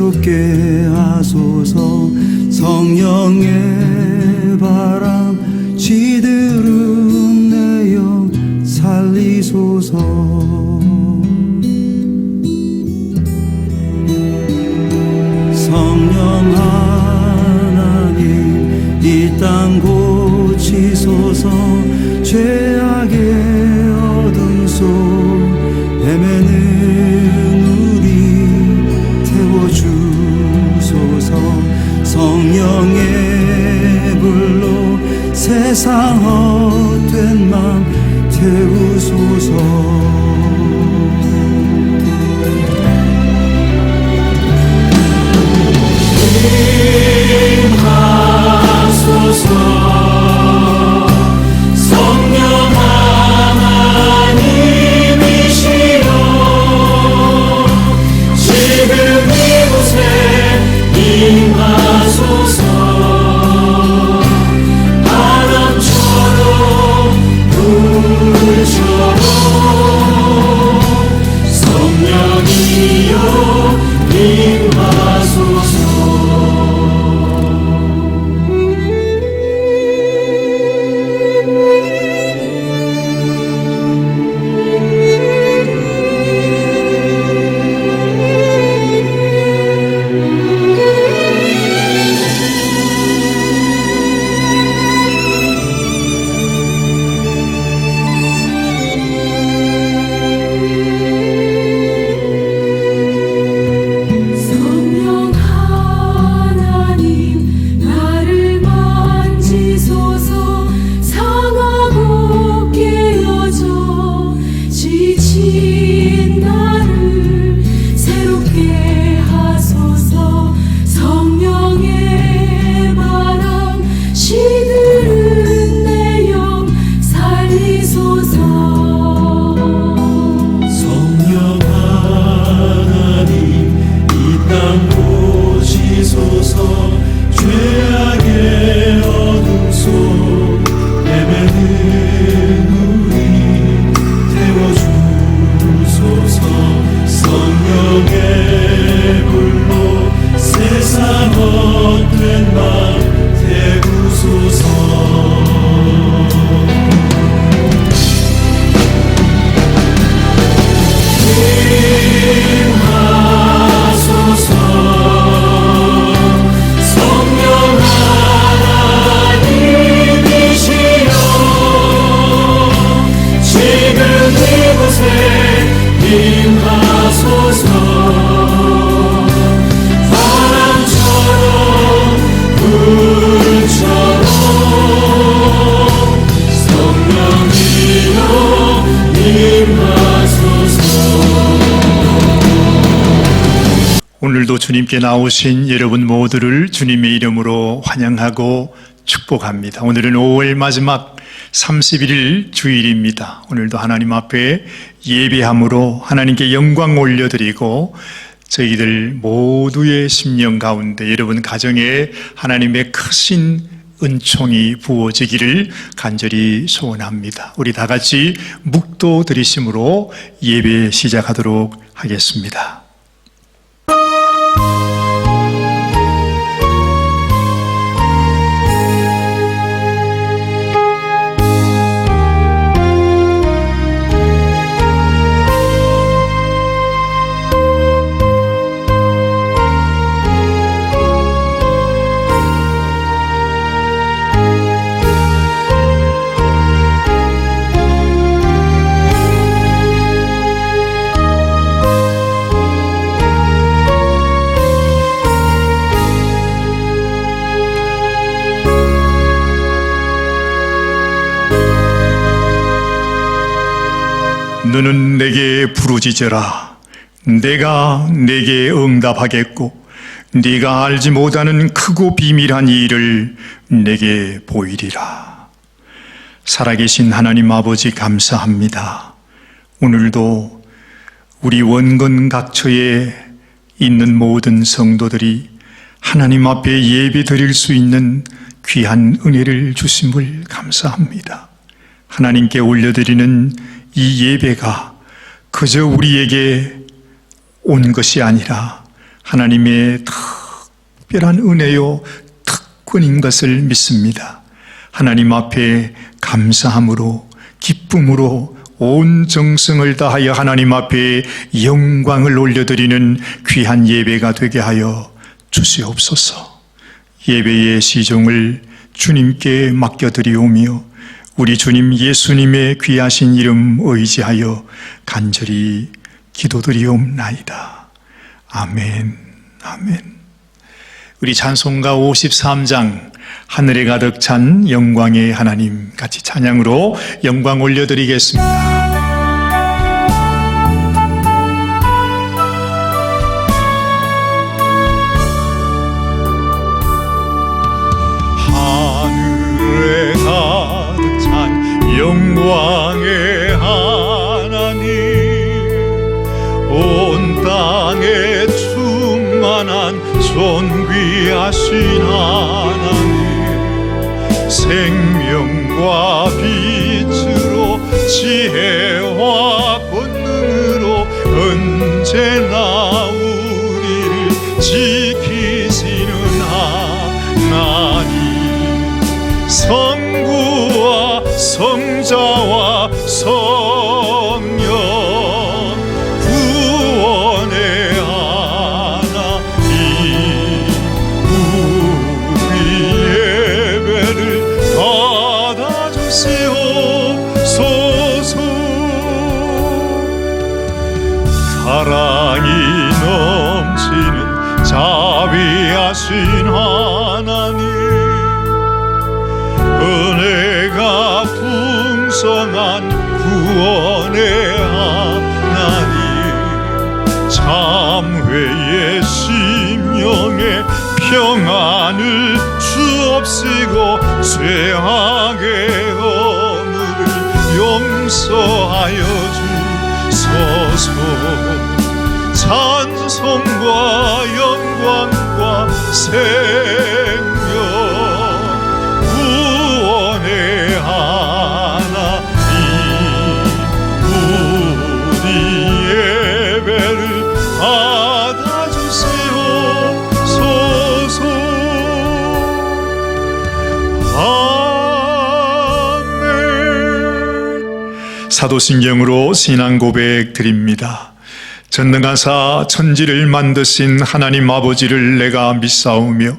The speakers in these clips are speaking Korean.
새롭게 하소서. 성령의 바람 시들은 내 영 살리소서. 성령 하나님 이 땅 고치소서. 죄악의 어둠 속 헤매는 우리 태워주소서. 성령의 불로 세상 헛된 맘 태우소서. 성령 하나님이시여 지금 이곳에 임하소서. 바람처럼 불처럼 성령이여 임하소서. 오늘도 주님께 나오신 여러분 모두를 주님의 이름으로 환영하고 축복합니다. 오늘은 5월 마지막 31일 주일입니다. 오늘도 하나님 앞에 예배함으로 하나님께 영광 올려드리고 저희들 모두의 심령 가운데 여러분 가정에 하나님의 크신 은총이 부어지기를 간절히 소원합니다. 우리 다 같이 묵도 드리심으로 예배 시작하도록 하겠습니다. 너는 내게 부르짖어라. 내가 내게 응답하겠고 네가 알지 못하는 크고 비밀한 일을 내게 보이리라. 살아계신 하나님 아버지 감사합니다. 오늘도 우리 원건 각처에 있는 모든 성도들이 하나님 앞에 예배 드릴 수 있는 귀한 은혜를 주심을 감사합니다. 하나님께 올려드리는 이 예배가 그저 우리에게 온 것이 아니라 하나님의 특별한 은혜요 특권인 것을 믿습니다. 하나님 앞에 감사함으로 기쁨으로 온 정성을 다하여 하나님 앞에 영광을 올려드리는 귀한 예배가 되게 하여 주시옵소서. 예배의 시종을 주님께 맡겨드리오며 우리 주님 예수님의 귀하신 이름 의지하여 간절히 기도드리옵나이다. 아멘, 아멘. 우리 찬송가 53장 하늘에 가득 찬 영광의 하나님 같이 찬양으로 영광 올려드리겠습니다. 하늘에 가득 찬 영광의 하나님, 온 땅에 충만한 존귀하신 하나님, 생명과 빛으로 지혜와 권능으로 언제나 우리를 지키시는 하나님, 성부와 성자와 성령 구원의 하나님, 우리 예배를 받아주시옵소서. 사랑이 넘치는 자비하신 하나님, 은혜가 풍성한 구원의 하나님, 참회의 심령에 평안을 주옵시고 죄악의 허물을 용서하여 주소서. 찬송과 영광과 생명 구원의 하나님, 우리 예배를 받아주시옵소서. 아멘. 사도신경으로 신앙 고백 드립니다. 전능하사 천지를 만드신 하나님 아버지를 내가 믿사오며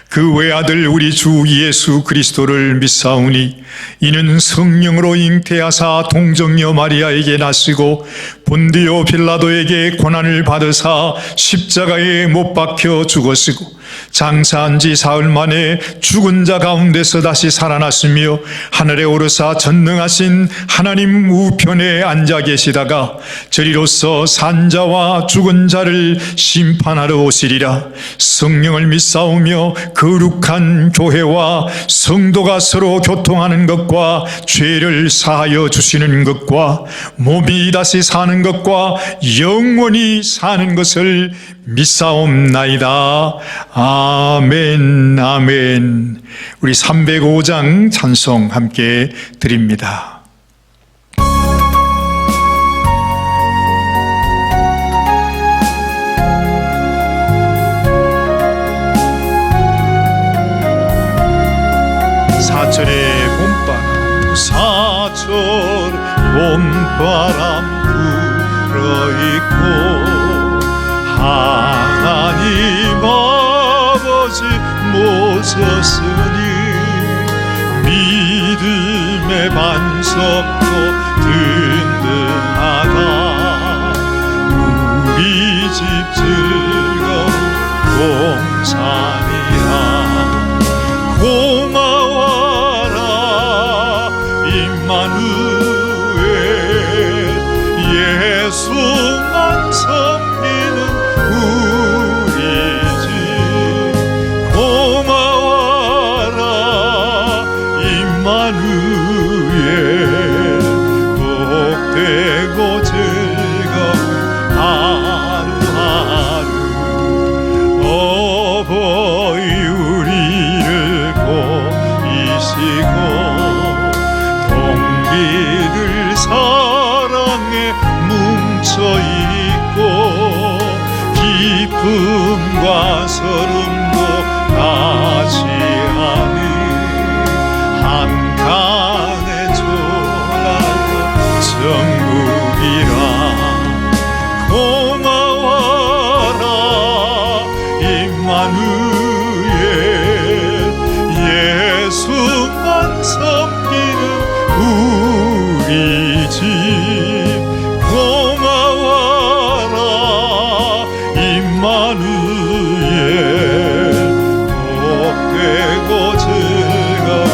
그 외아들 우리 주 예수 그리스도를 믿사오니 이는 성령으로 잉태하사 동정녀 마리아에게 나시고 본디오 빌라도에게 고난을 받으사 십자가에 못 박혀 죽으시고 장사한 지 사흘 만에 죽은 자 가운데서 다시 살아났으며 하늘에 오르사 전능하신 하나님 우편에 앉아 계시다가 저리로서 산자와 죽은 자를 심판하러 오시리라. 성령을 믿사오며 거룩한 교회와 성도가 서로 교통하는 것과 죄를 사하여 주시는 것과 몸이 다시 사는 것과 영원히 사는 것을 믿사옵나이다. 아멘, 아멘. 우리 305장 찬송 함께 드립니다. 사철의 봄바람, 사철 봄바람 불어있고 하나님 아버지 모셨으니 믿음의 반석도 든든하다. 우리 집 즐거운 동산이라 고마워라 임마누엘, 예수만 섬기는 우리 집 고마워라 임마누엘, 기쁨과 서름도 같이하는 한간의 조라도 정국이라 고마워라 임마누엘 예수만 섬기는 우리 집 고마워라 임마누엘 복되고 즐거운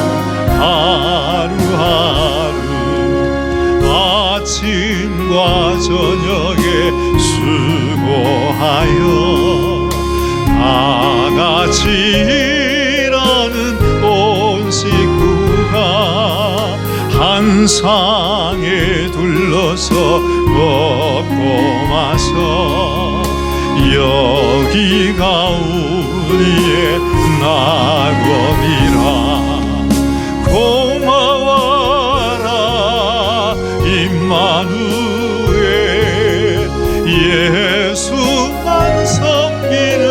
하루하루 아침과 저녁에 수고하여 다같이 일하는 온 식구가 한 상에 둘러서 먹고 마셔 여기가 우리의 낙원이라 고마워라 임마누엘 예수만 섬기는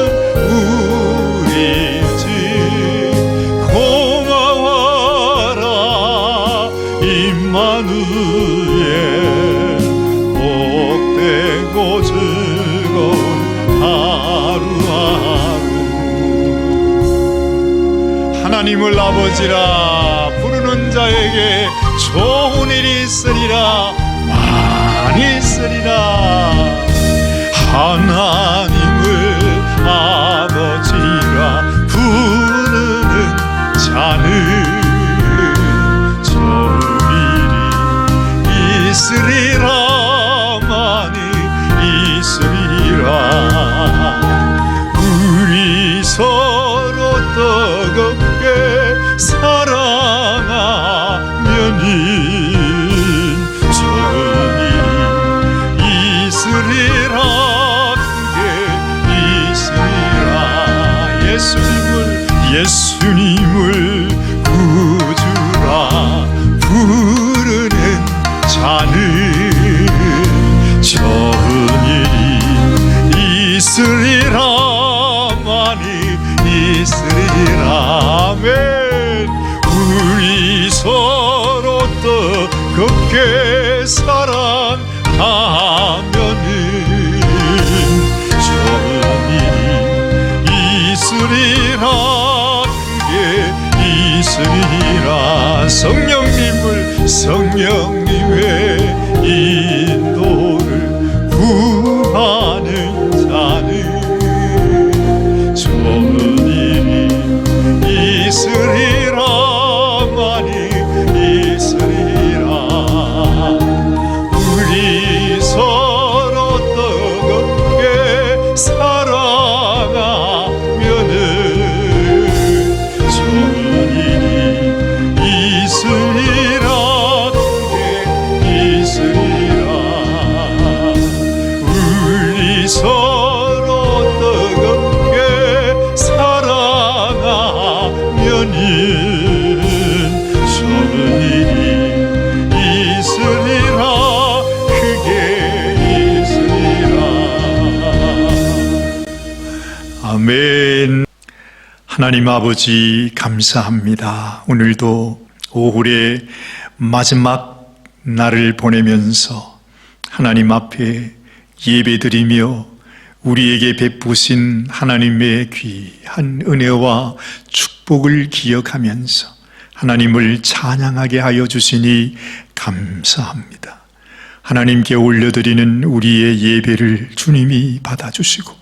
우리 집 고마워라 임마누엘 복되고 즐거운 하루하루 하나님을 아버지라 부르는 자에게 좋은 일이 있으리라 많이 있으리라 하나님을 아버지라 부르는 자는 좋은 일이 있으리라 많이 있으리라 우리 서로 뜨겁게 사랑하면은 좋은 일이 있으리라 그게 있으리라 예수님을 구주라 부르는 자는 좋은 일이 있으리라 많이 있으리라 아멘 우리 서로 뜨겁게 사랑하면은 좋은 일이 있으리라 그게 있으리라 성령님의 인도를 구하는 자는 좋은 일이 있으리라 많이 있으리라 우리 서로 뜨겁게 사랑하면은 좋은 일이 있으리라 그게 있으리라 우리 서로 뜨겁게 사랑하면은 좋은 일이 있으리라 그게 있으리라 아멘 하나님 아버지 감사합니다 오늘도 오후에 마지막 날을 보내면서 하나님 앞에 예배드리며 우리에게 베푸신 하나님의 귀한 은혜와 축복을 기억하면서 하나님을 찬양하게 하여 주시니 감사합니다. 하나님께 올려드리는 우리의 예배를 주님이 받아주시고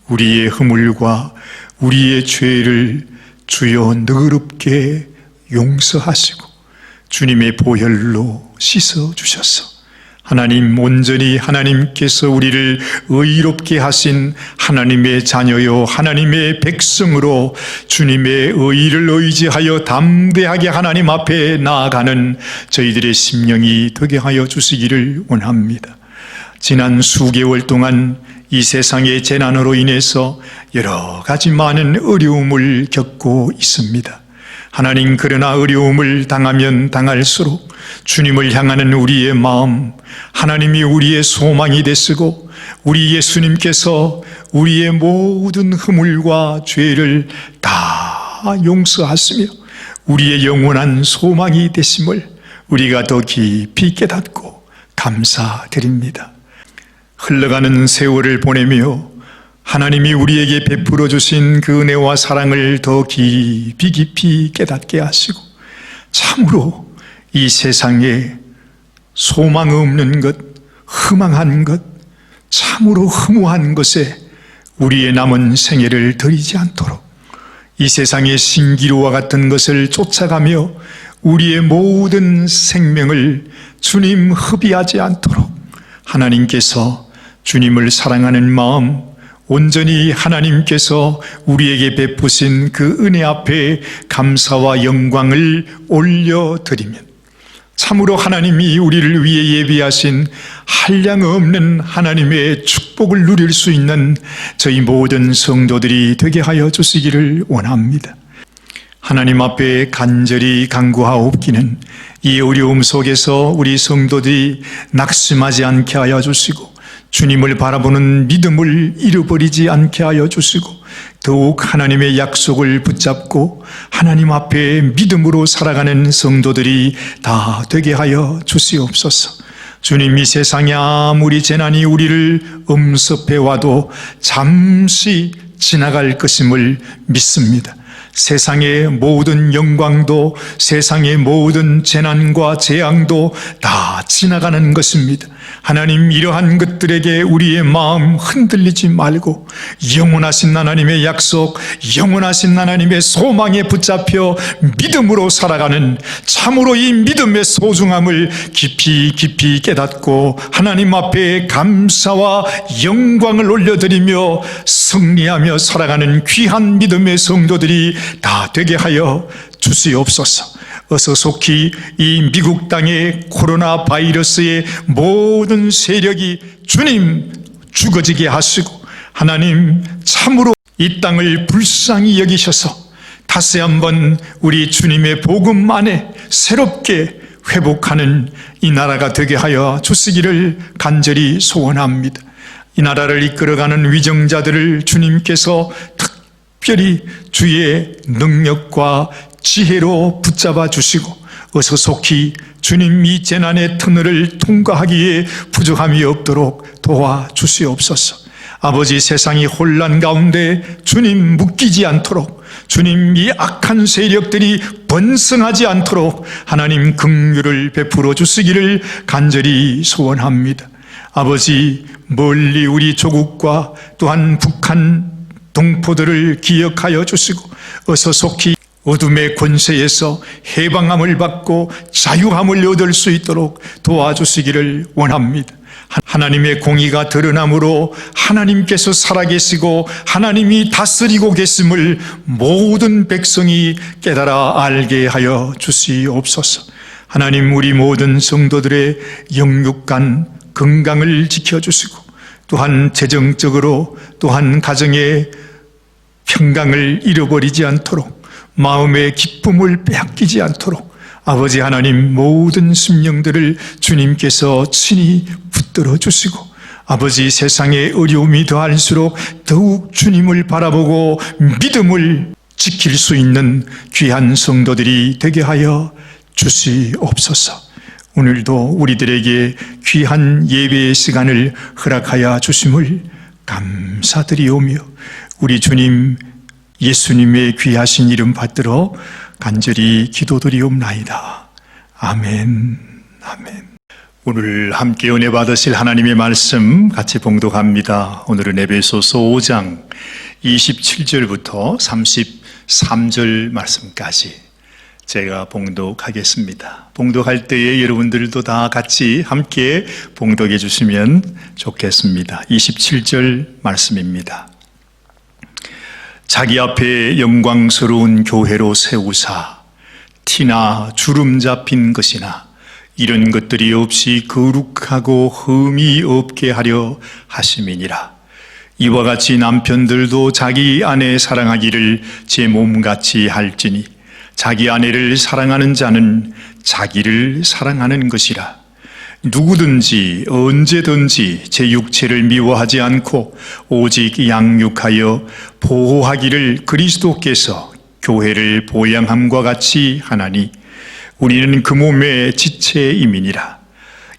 우리의 허물과 우리의 죄를 주여 너그럽게 용서하시고 주님의 보혈로 씻어주셔서 하나님 온전히 하나님께서 우리를 의롭게 하신 하나님의 자녀요 하나님의 백성으로 주님의 의를 의지하여 담대하게 하나님 앞에 나아가는 저희들의 심령이 되게 하여 주시기를 원합니다. 지난 수개월 동안 이 세상의 재난으로 인해서 여러 가지 많은 어려움을 겪고 있습니다. 하나님, 그러나 어려움을 당하면 당할수록 주님을 향하는 우리의 마음, 하나님이 우리의 소망이 되시고 우리 예수님께서 우리의 모든 허물과 죄를 다 용서하시며 우리의 영원한 소망이 되심을 우리가 더 깊이 깨닫고 감사드립니다. 흘러가는 세월을 보내며 하나님이 우리에게 베풀어 주신 그 은혜와 사랑을 더 깊이 깨닫게 하시고 참으로 이 세상에 소망 없는 것, 허망한 것, 참으로 허무한 것에 우리의 남은 생애를 들이지 않도록 이 세상의 신기루와 같은 것을 쫓아가며 우리의 모든 생명을 주님 허비하지 않도록 하나님께서 주님을 사랑하는 마음, 온전히 하나님께서 우리에게 베푸신 그 은혜 앞에 감사와 영광을 올려드리면 참으로 하나님이 우리를 위해 예비하신 한량없는 하나님의 축복을 누릴 수 있는 저희 모든 성도들이 되게 하여 주시기를 원합니다. 하나님 앞에 간절히 간구하옵기는 이 어려움 속에서 우리 성도들이 낙심하지 않게 하여 주시고 주님을 바라보는 믿음을 잃어버리지 않게 하여 주시고 더욱 하나님의 약속을 붙잡고 하나님 앞에 믿음으로 살아가는 성도들이 다 되게 하여 주시옵소서. 주님, 이 세상에 아무리 재난이 우리를 엄습해와도 잠시 지나갈 것임을 믿습니다. 세상의 모든 영광도 세상의 모든 재난과 재앙도 다 지나가는 것입니다. 하나님, 이러한 것들에게 우리의 마음 흔들리지 말고 영원하신 하나님의 약속, 영원하신 하나님의 소망에 붙잡혀 믿음으로 살아가는 참으로 이 믿음의 소중함을 깊이 깨닫고 하나님 앞에 감사와 영광을 올려드리며 승리하며 살아가는 귀한 믿음의 성도들이 다 되게 하여 주시옵소서. 어서 속히 이 미국 땅의 코로나 바이러스의 모든 세력이 주님 죽어지게 하시고 하나님 참으로 이 땅을 불쌍히 여기셔서 다시 한번 우리 주님의 복음 안에 새롭게 회복하는 이 나라가 되게 하여 주시기를 간절히 소원합니다. 이 나라를 이끌어가는 위정자들을 주님께서 특별히 주의 능력과 지혜로 붙잡아 주시고 어서 속히 주님 이 재난의 터널을 통과하기에 부족함이 없도록 도와주시옵소서. 아버지, 세상이 혼란 가운데 주님 묶이지 않도록 주님 이 악한 세력들이 번성하지 않도록 하나님 긍휼을 베풀어 주시기를 간절히 소원합니다. 아버지, 멀리 우리 조국과 또한 북한 동포들을 기억하여 주시고 어서 속히 어둠의 권세에서 해방함을 받고 자유함을 얻을 수 있도록 도와주시기를 원합니다. 하나님의 공의가 드러남으로 하나님께서 살아계시고 하나님이 다스리고 계심을 모든 백성이 깨달아 알게 하여 주시옵소서. 하나님, 우리 모든 성도들의 영육간 건강을 지켜주시고 또한 재정적으로 또한 가정의 평강을 잃어버리지 않도록 마음의 기쁨을 빼앗기지 않도록 아버지 하나님 모든 심령들을 주님께서 친히 붙들어 주시고 아버지 세상의 어려움이 더할수록 더욱 주님을 바라보고 믿음을 지킬 수 있는 귀한 성도들이 되게 하여 주시옵소서. 오늘도 우리들에게 귀한 예배의 시간을 허락하여 주심을 감사드리오며 우리 주님 예수님의 귀하신 이름 받들어 간절히 기도드리옵나이다. 아멘. 아멘. 오늘 함께 은혜 받으실 하나님의 말씀 같이 봉독합니다. 오늘은 에베소서 5장 27절부터 33절 말씀까지 제가 봉독하겠습니다. 봉독할 때에 여러분들도 다 같이 함께 봉독해 주시면 좋겠습니다. 27절 말씀입니다. 자기 앞에 영광스러운 교회로 세우사 티나 주름 잡힌 것이나 이런 것들이 없이 거룩하고 흠이 없게 하려 하심이니라. 이와 같이 남편들도 자기 아내 사랑하기를 제 몸같이 할지니 자기 아내를 사랑하는 자는 자기를 사랑하는 것이라. 누구든지 언제든지 제 육체를 미워하지 않고 오직 양육하여 보호하기를 그리스도께서 교회를 보양함과 같이 하나니 우리는 그 몸의 지체임이니라.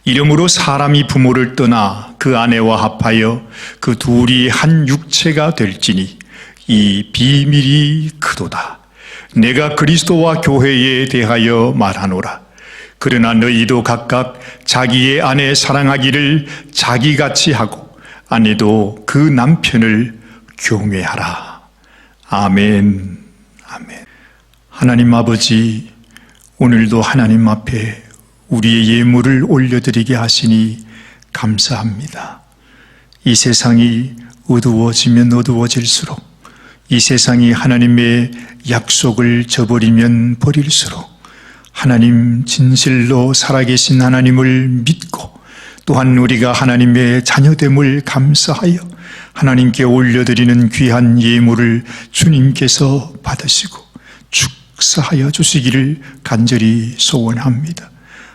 이러므로 사람이 부모를 떠나 그 아내와 합하여 그 둘이 한 육체가 될지니 이 비밀이 크도다. 내가 그리스도와 교회에 대하여 말하노라. 그러나 너희도 각각 자기의 아내 사랑하기를 자기같이 하고 아내도 그 남편을 경외하라. 아멘. 아멘. 하나님 아버지, 오늘도 하나님 앞에 우리의 예물을 올려드리게 하시니 감사합니다. 이 세상이 어두워지면 어두워질수록, 이 세상이 하나님의 약속을 저버리면 버릴수록 하나님 진실로 살아계신 하나님을 믿고 또한 우리가 하나님의 자녀됨을 감사하여 하나님께 올려드리는 귀한 예물을 주님께서 받으시고 축사하여 주시기를 간절히 소원합니다.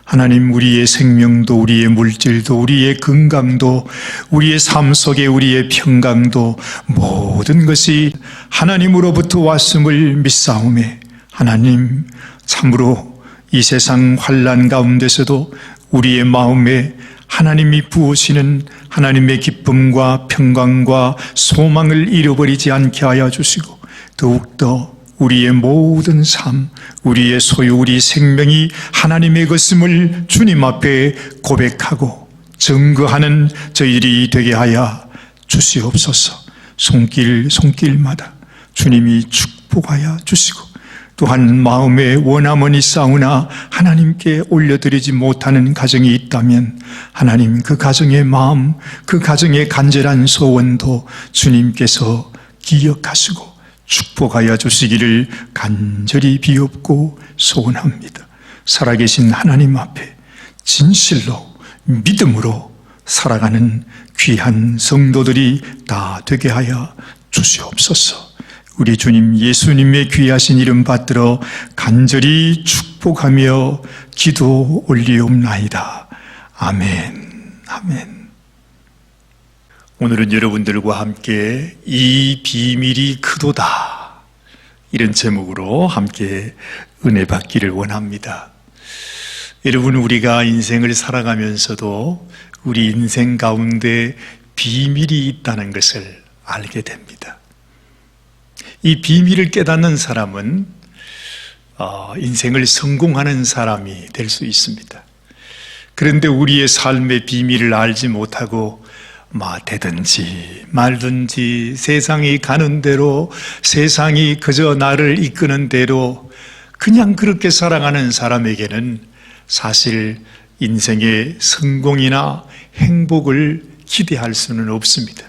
하나님, 우리의 생명도 우리의 물질도 우리의 건강도 우리의 삶 속에 우리의 평강도 모든 것이 하나님으로부터 왔음을 믿사오매 하나님, 참으로 이 세상 환난 가운데서도 우리의 마음에 하나님이 부으시는 하나님의 기쁨과 평강과 소망을 잃어버리지 않게 하여 주시고 더욱더 우리의 모든 삶, 우리의 소유, 우리 생명이 하나님의 것임을 주님 앞에 고백하고 증거하는 저희들이 되게 하여 주시옵소서. 손길마다 주님이 축복하여 주시고 또한 마음에 원함은 있사오나 하나님께 올려드리지 못하는 가정이 있다면 하나님, 그 가정의 마음, 그 가정의 간절한 소원도 주님께서 기억하시고 축복하여 주시기를 간절히 비옵고 소원합니다. 살아계신 하나님 앞에 진실로 믿음으로 살아가는 귀한 성도들이 다 되게 하여 주시옵소서. 우리 주님 예수님의 귀하신 이름 받들어 간절히 축복하며 기도 올리옵나이다. 아멘. 아멘. 오늘은 여러분들과 함께 이 비밀이 크도다, 이런 제목으로 함께 은혜 받기를 원합니다. 여러분, 우리가 인생을 살아가면서도 우리 인생 가운데 비밀이 있다는 것을 알게 됩니다. 이 비밀을 깨닫는 사람은 인생을 성공하는 사람이 될 수 있습니다. 그런데 우리의 삶의 비밀을 알지 못하고 되든지 말든지 세상이 가는 대로, 세상이 그저 나를 이끄는 대로 그냥 그렇게 살아가는 사람에게는 사실 인생의 성공이나 행복을 기대할 수는 없습니다.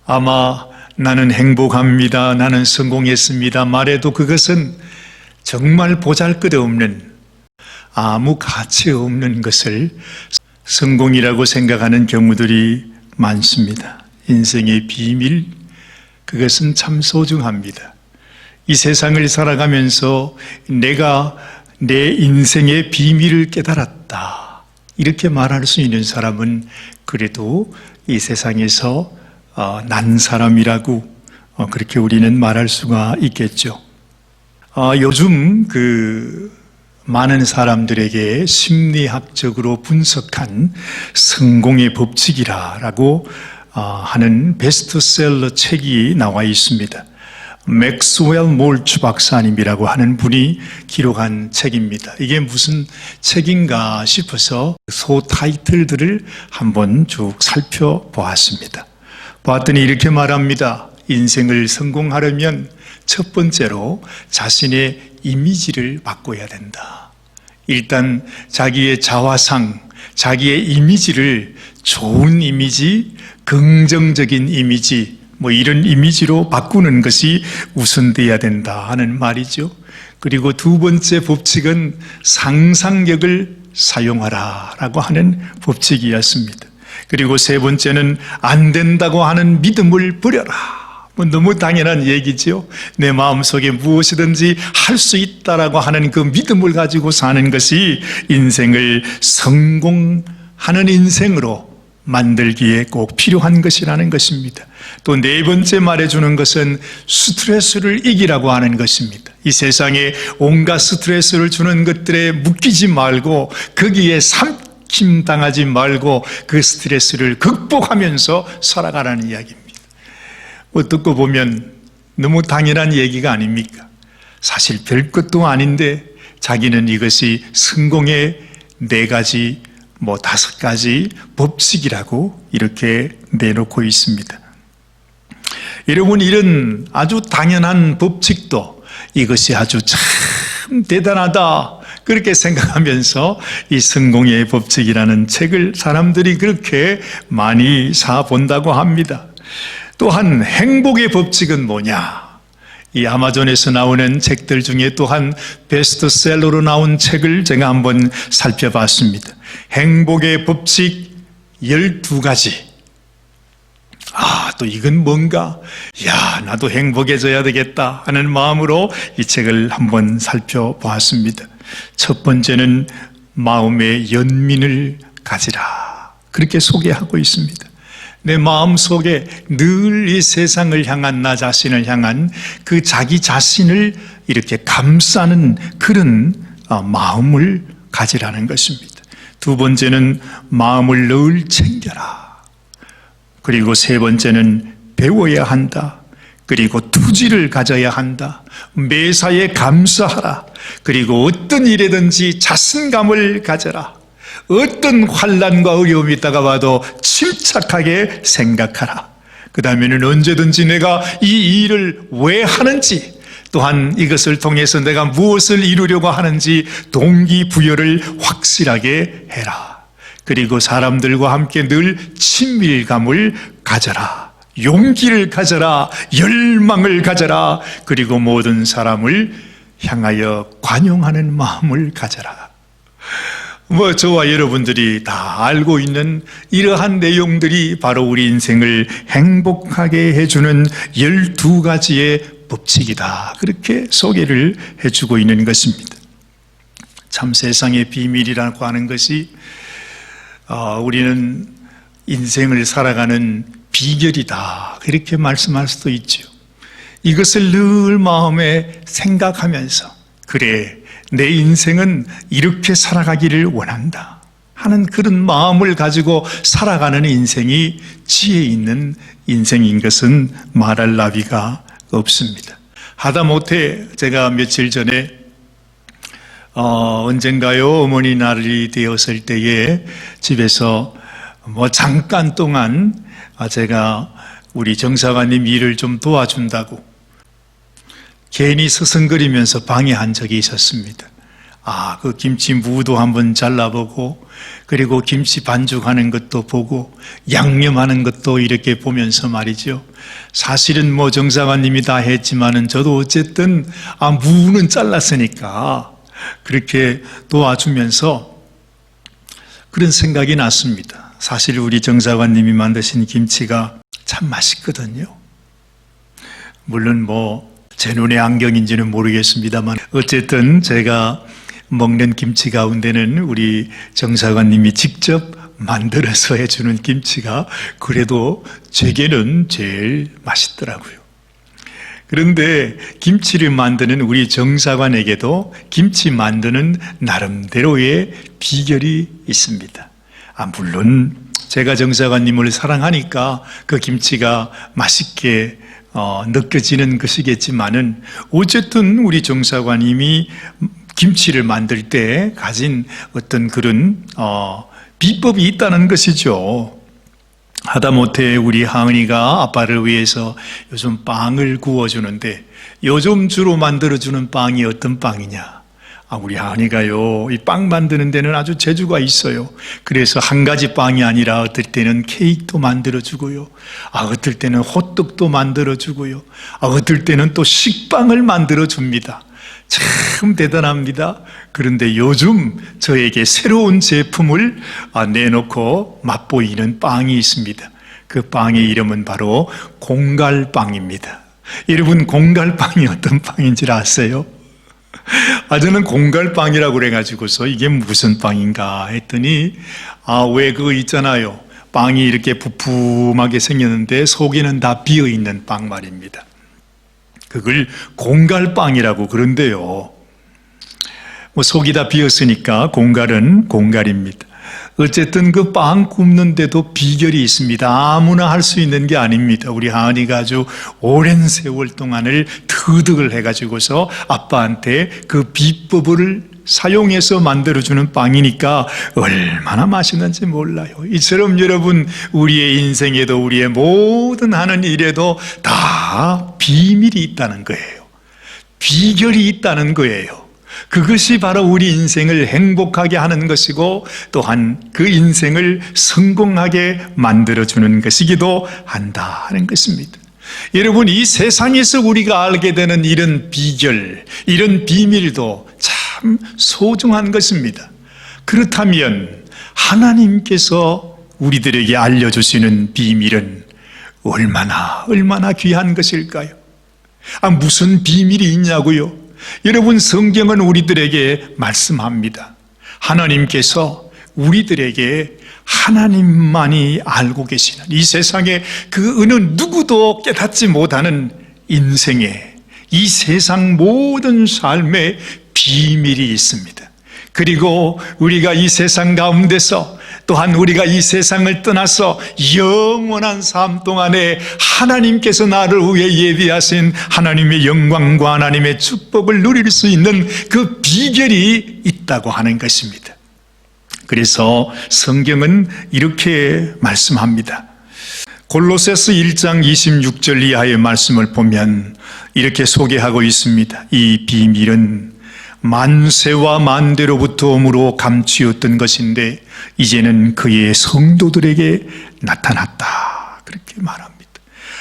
아마 나는 행복합니다, 나는 성공했습니다 말해도 그것은 정말 보잘것없는, 아무 가치 없는 것을 성공이라고 생각하는 경우들이 많습니다. 인생의 비밀, 그것은 참 소중합니다. 이 세상을 살아가면서 내가 내 인생의 비밀을 깨달았다, 이렇게 말할 수 있는 사람은 그래도 이 세상에서 난 사람이라고 그렇게 우리는 말할 수가 있겠죠. 요즘 많은 사람들에게 심리학적으로 분석한 성공의 법칙이라고 하는 베스트셀러 책이 나와 있습니다. 맥스웰 몰츠 박사님이라고 하는 분이 기록한 책입니다. 이게 무슨 책인가 싶어서 소 타이틀들을 한번 쭉 살펴보았습니다. 봤더니 이렇게 말합니다. 인생을 성공하려면 첫 번째로 자신의 이미지를 바꿔야 된다. 일단 자기의 자화상, 자기의 이미지를 좋은 이미지, 긍정적인 이미지, 이런 이미지로 바꾸는 것이 우선돼야 된다 하는 말이죠. 그리고 두 번째 법칙은 상상력을 사용하라라고 하는 법칙이었습니다. 그리고 세 번째는 안 된다고 하는 믿음을 버려라. 너무 당연한 얘기죠. 내 마음속에 무엇이든지 할 수 있다라고 하는 그 믿음을 가지고 사는 것이 인생을 성공하는 하는 인생으로 만들기에 꼭 필요한 것이라는 것입니다. 또 네 번째 말해주는 것은 스트레스를 이기라고 하는 것입니다. 이 세상에 온갖 스트레스를 주는 것들에 묶이지 말고 거기에 삼킴당하지 말고 그 스트레스를 극복하면서 살아가라는 이야기입니다. 듣고 보면 너무 당연한 얘기가 아닙니까? 사실 별것도 아닌데 자기는 이것이 성공의 4가지 5가지 법칙이라고 이렇게 내놓고 있습니다. 여러분, 이런 아주 당연한 법칙도 이것이 아주 참 대단하다 그렇게 생각하면서 이 성공의 법칙이라는 책을 사람들이 그렇게 많이 사본다고 합니다. 또한 행복의 법칙은 뭐냐? 이 아마존에서 나오는 책들 중에 또한 베스트셀러로 나온 책을 제가 한번 살펴봤습니다. 행복의 법칙 12가지. 또 이건 뭔가? 나도 행복해져야 되겠다 하는 마음으로 이 책을 한번 살펴보았습니다. 첫 번째는 마음의 연민을 가지라. 그렇게 소개하고 있습니다. 내 마음 속에 늘 이 세상을 향한 나 자신을 향한 그 자기 자신을 이렇게 감싸는 그런 마음을 가지라는 것입니다. 두 번째는 마음을 늘 챙겨라. 그리고 세 번째는 배워야 한다. 그리고 투지를 가져야 한다. 매사에 감사하라. 그리고 어떤 일에든지 자신감을 가져라. 어떤 환난과 어려움이 있다가 봐도 침착하게 생각하라. 그 다음에는 언제든지 내가 이 일을 왜 하는지, 또한 이것을 통해서 내가 무엇을 이루려고 하는지 동기부여를 확실하게 해라. 그리고 사람들과 함께 늘 친밀감을 가져라. 용기를 가져라. 열망을 가져라. 그리고 모든 사람을 향하여 관용하는 마음을 가져라. 저와 여러분들이 다 알고 있는 이러한 내용들이 바로 우리 인생을 행복하게 해주는 12가지의 법칙이다. 그렇게 소개를 해주고 있는 것입니다. 참 세상의 비밀이라고 하는 것이 우리는 인생을 살아가는 비결이다. 그렇게 말씀할 수도 있죠. 이것을 늘 마음에 생각하면서 그래, 내 인생은 이렇게 살아가기를 원한다 하는 그런 마음을 가지고 살아가는 인생이 지혜 있는 인생인 것은 말할 나위가 없습니다. 하다못해 제가 며칠 전에 언젠가요 어머니 날이 되었을 때에 집에서 잠깐 동안 제가 우리 정사관님 일을 좀 도와준다고 괜히 서성거리면서 방해한 적이 있었습니다. 그 김치 무도 한번 잘라보고, 그리고 김치 반죽하는 것도 보고, 양념하는 것도 이렇게 보면서 말이죠. 사실은 정사관님이 다 했지만은 저도 어쨌든 무는 잘랐으니까 그렇게 도와주면서 그런 생각이 났습니다. 사실 우리 정사관님이 만드신 김치가 참 맛있거든요. 물론 제 눈의 안경인지는 모르겠습니다만 어쨌든 제가 먹는 김치 가운데는 우리 정사관님이 직접 만들어서 해주는 김치가 그래도 제게는 제일 맛있더라고요. 그런데 김치를 만드는 우리 정사관에게도 김치 만드는 나름대로의 비결이 있습니다. 물론 제가 정사관님을 사랑하니까 그 김치가 맛있게 느껴지는 것이겠지만은 어쨌든 우리 정사관님이 김치를 만들 때 가진 어떤 그런 비법이 있다는 것이죠. 하다못해 우리 하은이가 아빠를 위해서 요즘 빵을 구워주는데 요즘 주로 만들어주는 빵이 어떤 빵이냐? 우리 하은이가요, 이 빵 만드는 데는 아주 재주가 있어요. 그래서 한 가지 빵이 아니라 어떨 때는 케이크도 만들어주고요. 어떨 때는 호떡도 만들어주고요. 어떨 때는 또 식빵을 만들어줍니다. 참 대단합니다. 그런데 요즘 저에게 새로운 제품을 내놓고 맛보이는 빵이 있습니다. 그 빵의 이름은 바로 공갈빵입니다. 여러분, 공갈빵이 어떤 빵인지 아세요? 저는 공갈빵이라고 그래가지고서 이게 무슨 빵인가 했더니, 왜 그거 있잖아요. 빵이 이렇게 부품하게 생겼는데 속에는 다 비어있는 빵 말입니다. 그걸 공갈빵이라고 그런데요. 속이 다 비었으니까 공갈은 공갈입니다. 어쨌든 그 빵 굽는데도 비결이 있습니다. 아무나 할 수 있는 게 아닙니다. 우리 하은이가 아주 오랜 세월 동안을 터득을 해가지고서 아빠한테 그 비법을 사용해서 만들어주는 빵이니까 얼마나 맛있는지 몰라요. 이처럼 여러분, 우리의 인생에도 우리의 모든 하는 일에도 다 비밀이 있다는 거예요. 비결이 있다는 거예요. 그것이 바로 우리 인생을 행복하게 하는 것이고 또한 그 인생을 성공하게 만들어주는 것이기도 한다는 것입니다. 여러분, 이 세상에서 우리가 알게 되는 이런 비결, 이런 비밀도 참 소중한 것입니다. 그렇다면 하나님께서 우리들에게 알려주시는 비밀은 얼마나 귀한 것일까요? 무슨 비밀이 있냐고요? 여러분, 성경은 우리들에게 말씀합니다. 하나님께서 우리들에게 하나님만이 알고 계시는 이 세상에 그 어느 누구도 깨닫지 못하는 인생에, 이 세상 모든 삶에 비밀이 있습니다. 그리고 우리가 이 세상 가운데서 또한 우리가 이 세상을 떠나서 영원한 삶 동안에 하나님께서 나를 위해 예비하신 하나님의 영광과 하나님의 축복을 누릴 수 있는 그 비결이 있다고 하는 것입니다. 그래서 성경은 이렇게 말씀합니다. 골로새서 1장 26절 이하의 말씀을 보면 이렇게 소개하고 있습니다. 이 비밀은 만세와 만대로부터 오므로 감추었던 것인데 이제는 그의 성도들에게 나타났다. 그렇게 말합니다.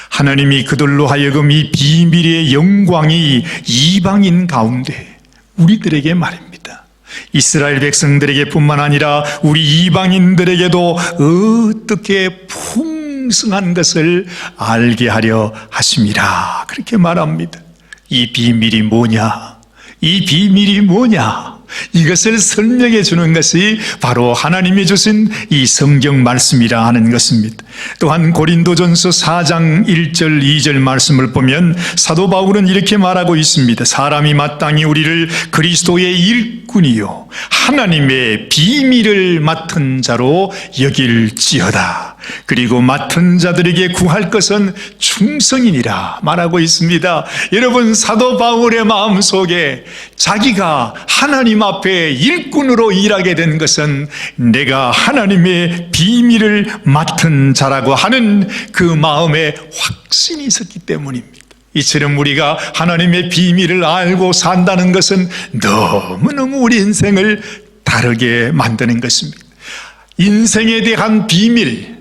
하나님이 그들로 하여금 이 비밀의 영광이 이방인 가운데 우리들에게 말입니다. 이스라엘 백성들에게 뿐만 아니라 우리 이방인들에게도 어떻게 풍성한 것을 알게 하려 하심이라. 그렇게 말합니다. 이 비밀이 뭐냐? 이 비밀이 뭐냐? 이것을 설명해 주는 것이 바로 하나님이 주신 이 성경 말씀이라 하는 것입니다. 또한 고린도전서 4장 1절 2절 말씀을 보면 사도 바울은 이렇게 말하고 있습니다. 사람이 마땅히 우리를 그리스도의 일꾼이요 하나님의 비밀을 맡은 자로 여길지어다. 그리고 맡은 자들에게 구할 것은 충성이니라 말하고 있습니다. 여러분, 사도 바울의 마음속에 자기가 하나님 앞에 일꾼으로 일하게 된 것은 내가 하나님의 비밀을 맡은 자라고 하는 그 마음에 확신이 있었기 때문입니다. 이처럼 우리가 하나님의 비밀을 알고 산다는 것은 너무너무 우리 인생을 다르게 만드는 것입니다. 인생에 대한 비밀,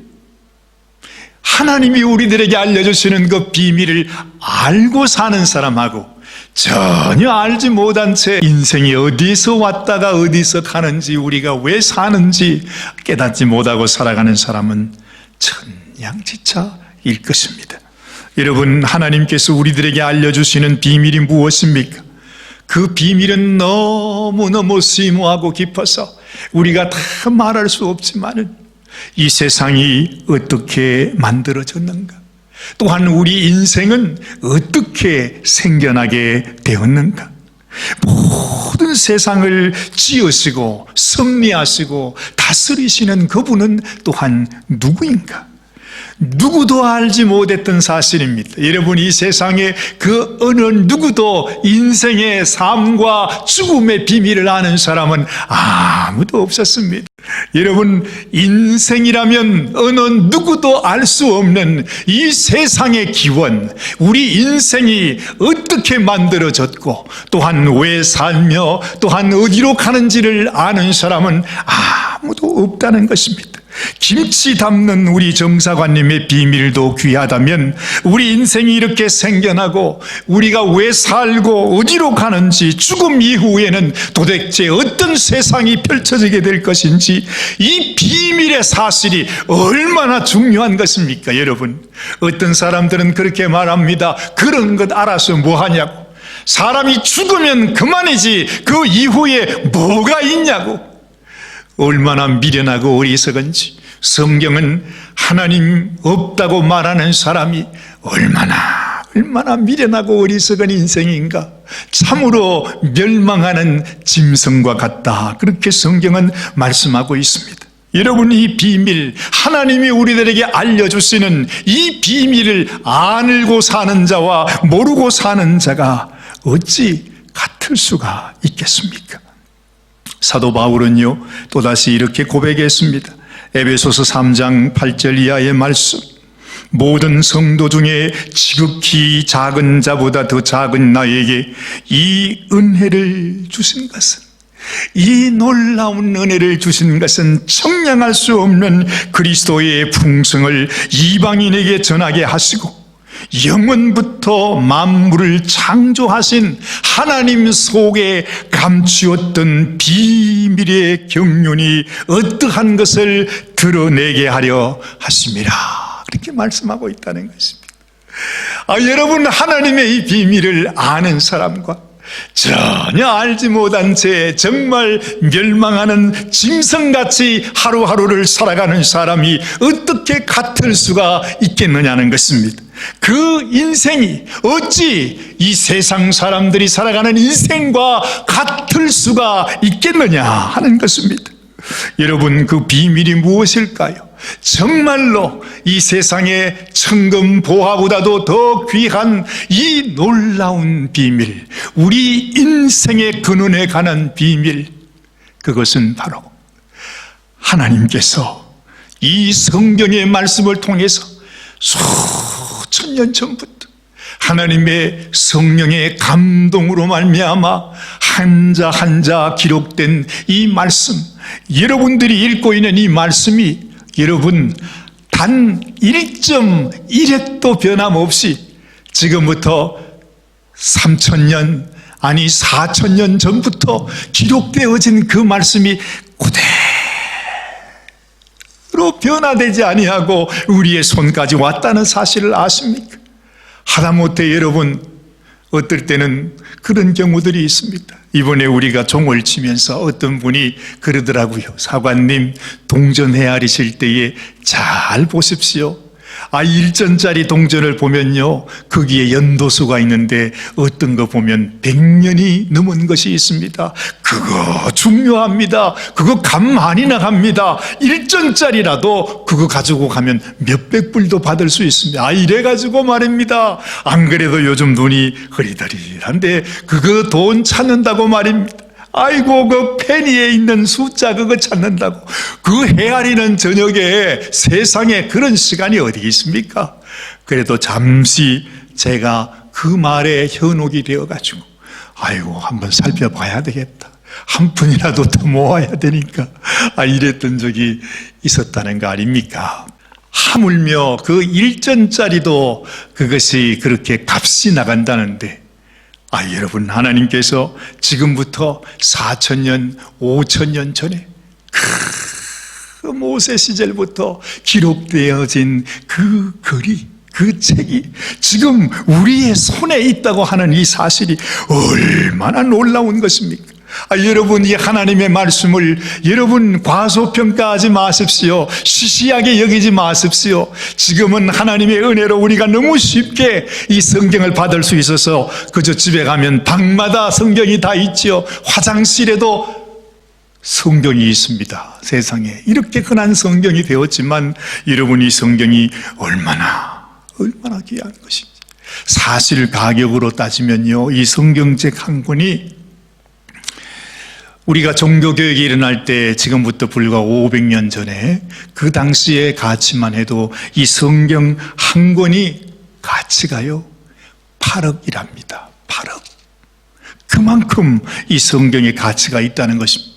하나님이 우리들에게 알려주시는 그 비밀을 알고 사는 사람하고 전혀 알지 못한 채 인생이 어디서 왔다가 어디서 가는지, 우리가 왜 사는지 깨닫지 못하고 살아가는 사람은 천양지차일 것입니다. 여러분, 하나님께서 우리들에게 알려주시는 비밀이 무엇입니까? 그 비밀은 너무너무 심오하고 깊어서 우리가 다 말할 수 없지만은 이 세상이 어떻게 만들어졌는가? 또한 우리 인생은 어떻게 생겨나게 되었는가? 모든 세상을 지으시고 섭리하시고 다스리시는 그분은 또한 누구인가? 누구도 알지 못했던 사실입니다. 여러분, 이 세상에 그 어느 누구도 인생의 삶과 죽음의 비밀을 아는 사람은 아무도 없었습니다. 여러분, 인생이라면 어느 누구도 알 수 없는 이 세상의 기원, 우리 인생이 어떻게 만들어졌고 또한 왜 살며 또한 어디로 가는지를 아는 사람은 아무도 없다는 것입니다. 김치 담는 우리 정사관님의 비밀도 귀하다면 우리 인생이 이렇게 생겨나고 우리가 왜 살고 어디로 가는지, 죽음 이후에는 도대체 어떤 세상이 펼쳐지게 될 것인지, 이 비밀의 사실이 얼마나 중요한 것입니까? 여러분, 어떤 사람들은 그렇게 말합니다. 그런 것 알아서 뭐하냐고. 사람이 죽으면 그만이지 그 이후에 뭐가 있냐고. 얼마나 미련하고 어리석은지. 성경은 하나님 없다고 말하는 사람이 얼마나 미련하고 어리석은 인생인가. 참으로 멸망하는 짐승과 같다. 그렇게 성경은 말씀하고 있습니다. 여러분, 이 비밀, 하나님이 우리들에게 알려주시는 이 비밀을 알고 사는 자와 모르고 사는 자가 어찌 같을 수가 있겠습니까? 사도 바울은요, 또다시 이렇게 고백했습니다. 에베소서 3장 8절 이하의 말씀. 모든 성도 중에 지극히 작은 자보다 더 작은 나에게 이 은혜를 주신 것은, 이 놀라운 은혜를 주신 것은 청량할 수 없는 그리스도의 풍성을 이방인에게 전하게 하시고 영원부터 만물을 창조하신 하나님 속에 감추었던 비밀의 경륜이 어떠한 것을 드러내게 하려 하심이라. 그렇게 말씀하고 있다는 것입니다. 여러분, 하나님의 이 비밀을 아는 사람과 전혀 알지 못한 채 정말 멸망하는 짐승같이 하루하루를 살아가는 사람이 어떻게 같을 수가 있겠느냐는 것입니다. 그 인생이 어찌 이 세상 사람들이 살아가는 인생과 같을 수가 있겠느냐 하는 것입니다. 여러분, 그 비밀이 무엇일까요? 정말로 이 세상의 천금 보화보다도 더 귀한 이 놀라운 비밀, 우리 인생의 근원에 관한 비밀, 그것은 바로 하나님께서 이 성경의 말씀을 통해서 수천 년 전부터 하나님의 성령의 감동으로 말미암아 한자 한자 기록된 이 말씀, 여러분들이 읽고 있는 이 말씀이 여러분 단 1.1획도 변함없이 지금부터 3,000년 아니 4,000년 전부터 기록되어진 그 말씀이 그대로 변화되지 아니하고 우리의 손까지 왔다는 사실을 아십니까? 하다못해 여러분, 어떨 때는 그런 경우들이 있습니다. 이번에 우리가 종을 치면서 어떤 분이 그러더라고요. 사관님, 동전 헤아리실 때에 잘 보십시오. 1전짜리 동전을 보면요, 거기에 연도수가 있는데 어떤 거 보면 100년이 넘은 것이 있습니다. 그거 중요합니다. 그거 값 많이 나갑니다. 1전짜리라도 그거 가지고 가면 몇백 불도 받을 수 있습니다. 이래가지고 말입니다. 안 그래도 요즘 눈이 흐리더리한데 그거 돈 찾는다고 말입니다. 아이고, 그 페니에 있는 숫자 그거 찾는다고. 그 헤아리는 저녁에 세상에 그런 시간이 어디 있습니까? 그래도 잠시 제가 그 말에 현혹이 되어가지고 아이고, 한번 살펴봐야 되겠다. 한 푼이라도 더 모아야 되니까 이랬던 적이 있었다는 거 아닙니까? 하물며 그 1전짜리도 그것이 그렇게 값이 나간다는데, 여러분, 하나님께서 지금부터 4,000년, 5,000년 전에 그 모세 시절부터 기록되어진 그 글이, 그 책이 지금 우리의 손에 있다고 하는 이 사실이 얼마나 놀라운 것입니까? 여러분, 이 하나님의 말씀을 여러분 과소평가하지 마십시오. 시시하게 여기지 마십시오. 지금은 하나님의 은혜로 우리가 너무 쉽게 이 성경을 받을 수 있어서 그저 집에 가면 방마다 성경이 다 있지요. 화장실에도 성경이 있습니다. 세상에 이렇게 흔한 성경이 되었지만 여러분, 이 성경이 얼마나 귀한 것인지. 사실 가격으로 따지면요, 이 성경책 한 권이 우리가 종교교육이 일어날 때 지금부터 불과 500년 전에 그 당시의 가치만 해도 이 성경 한 권이 가치가요 8억이랍니다. 8억. 그만큼 이 성경의 가치가 있다는 것입니다.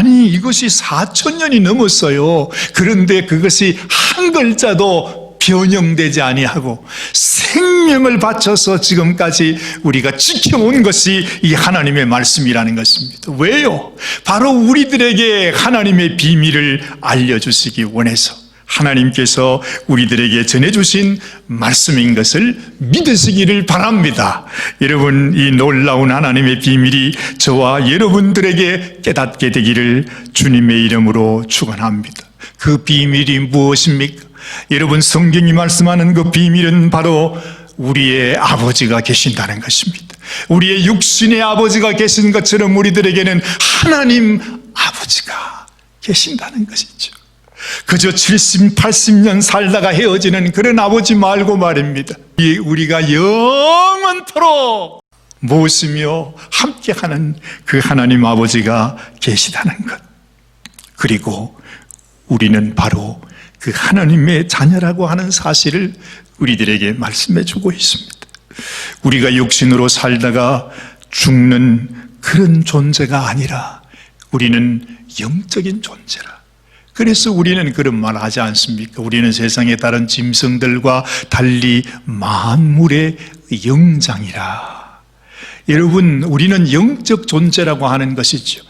이것이 4,000년이 넘었어요. 그런데 그것이 한 글자도 변형되지 아니하고 생명을 바쳐서 지금까지 우리가 지켜온 것이 이 하나님의 말씀이라는 것입니다. 왜요? 바로 우리들에게 하나님의 비밀을 알려주시기 원해서 하나님께서 우리들에게 전해주신 말씀인 것을 믿으시기를 바랍니다. 여러분, 이 놀라운 하나님의 비밀이 저와 여러분들에게 깨닫게 되기를 주님의 이름으로 축원합니다. 그 비밀이 무엇입니까? 여러분, 성경이 말씀하는 그 비밀은 바로 우리의 아버지가 계신다는 것입니다. 우리의 육신의 아버지가 계신 것처럼 우리들에게는 하나님 아버지가 계신다는 것이죠. 그저 70, 80년 살다가 헤어지는 그런 아버지 말고 말입니다. 우리가 영원토록 모시며 함께하는 그 하나님 아버지가 계시다는 것. 그리고 우리는 바로 그 하나님의 자녀라고 하는 사실을 우리들에게 말씀해 주고 있습니다. 우리가 육신으로 살다가 죽는 그런 존재가 아니라 우리는 영적인 존재라. 그래서 우리는 그런 말 하지 않습니까? 우리는 세상의 다른 짐승들과 달리 만물의 영장이라. 여러분, 우리는 영적 존재라고 하는 것이죠.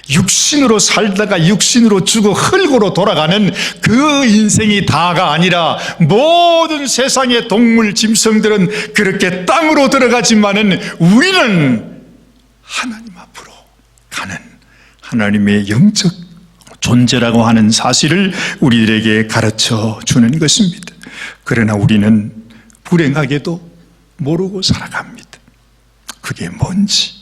육신으로 살다가 육신으로 죽어 흙으로 돌아가는 그 인생이 다가 아니라 모든 세상의 동물, 짐승들은 그렇게 땅으로 들어가지만은 우리는 하나님 앞으로 가는 하나님의 영적 존재라고 하는 사실을 우리들에게 가르쳐 주는 것입니다. 그러나 우리는 불행하게도 모르고 살아갑니다. 그게 뭔지,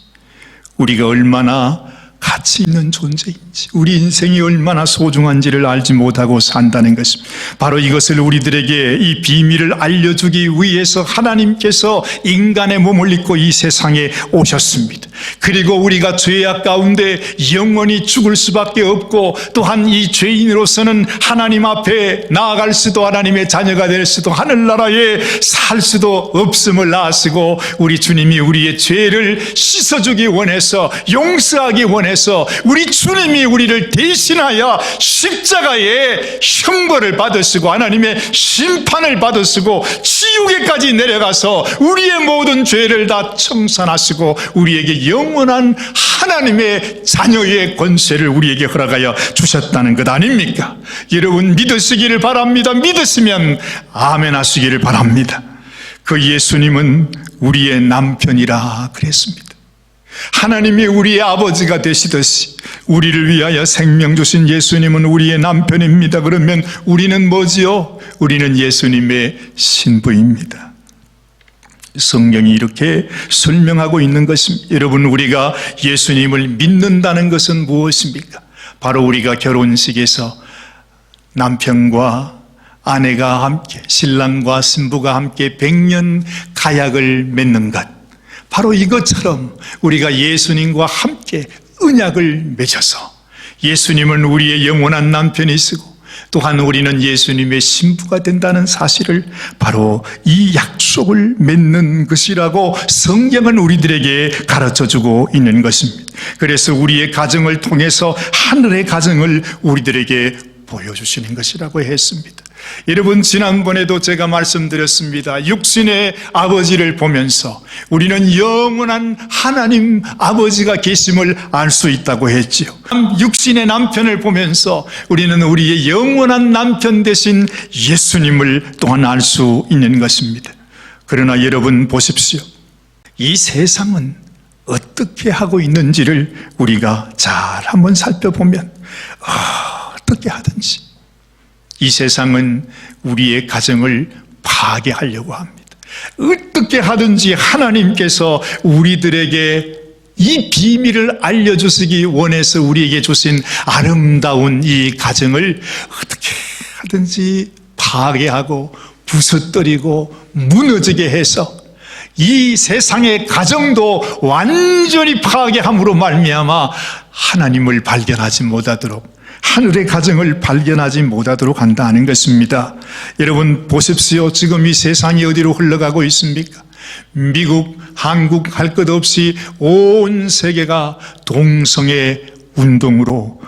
우리가 얼마나 가치 있는 존재인지, 우리 인생이 얼마나 소중한지를 알지 못하고 산다는 것입니다. 바로 이것을 우리들에게 이 비밀을 알려주기 위해서 하나님께서 인간의 몸을 입고 이 세상에 오셨습니다. 그리고 우리가 죄악 가운데 영원히 죽을 수밖에 없고, 또한 이 죄인으로서는 하나님 앞에 나아갈 수도, 하나님의 자녀가 될 수도, 하늘나라에 살 수도 없음을 아시고 우리 주님이 우리의 죄를 씻어주기 원해서, 용서하기 원해서 우리 주님이 우리를 대신하여 십자가에 형벌을 받으시고 하나님의 심판을 받으시고 지옥에까지 내려가서 우리의 모든 죄를 다 청산하시고 우리에게 영원한 하나님의 자녀의 권세를 우리에게 허락하여 주셨다는 것 아닙니까? 여러분, 믿으시기를 바랍니다. 믿으시면 아멘 하시기를 바랍니다. 그 예수님은 우리의 남편이라 그랬습니다. 하나님이 우리의 아버지가 되시듯이 우리를 위하여 생명 주신 예수님은 우리의 남편입니다. 그러면 우리는 뭐지요? 우리는 예수님의 신부입니다. 성경이 이렇게 설명하고 있는 것입니다. 여러분, 우리가 예수님을 믿는다는 것은 무엇입니까? 바로 우리가 결혼식에서 남편과 아내가 함께, 신랑과 신부가 함께 100년 가약을 맺는 것, 바로 이것처럼 우리가 예수님과 함께 언약을 맺어서 예수님은 우리의 영원한 남편이시고 또한 우리는 예수님의 신부가 된다는 사실을 바로 이 약속을 맺는 것이라고 성경은 우리들에게 가르쳐주고 있는 것입니다. 그래서 우리의 가정을 통해서 하늘의 가정을 우리들에게 보여주시는 것이라고 했습니다. 여러분, 지난번에도 제가 말씀드렸습니다. 육신의 아버지를 보면서 우리는 영원한 하나님 아버지가 계심을 알 수 있다고 했지요. 육신의 남편을 보면서 우리는 우리의 영원한 남편 되신 예수님을 또한 알 수 있는 것입니다. 그러나 여러분 보십시오. 이 세상은 어떻게 하고 있는지를 우리가 잘 한번 살펴보면 어떻게 하든지 이 세상은 우리의 가정을 파괴하려고 합니다. 어떻게 하든지 하나님께서 우리들에게 이 비밀을 알려주시기 원해서 우리에게 주신 아름다운 이 가정을 어떻게 하든지 파괴하고 부서뜨리고 무너지게 해서 이 세상의 가정도 완전히 파괴함으로 말미암아 하나님을 발견하지 못하도록, 하늘의 가정을 발견하지 못하도록 한다는 것입니다. 여러분 보십시오. 지금 이 세상이 어디로 흘러가고 있습니까? 미국, 한국 할 것 없이 온 세계가 동성애 운동으로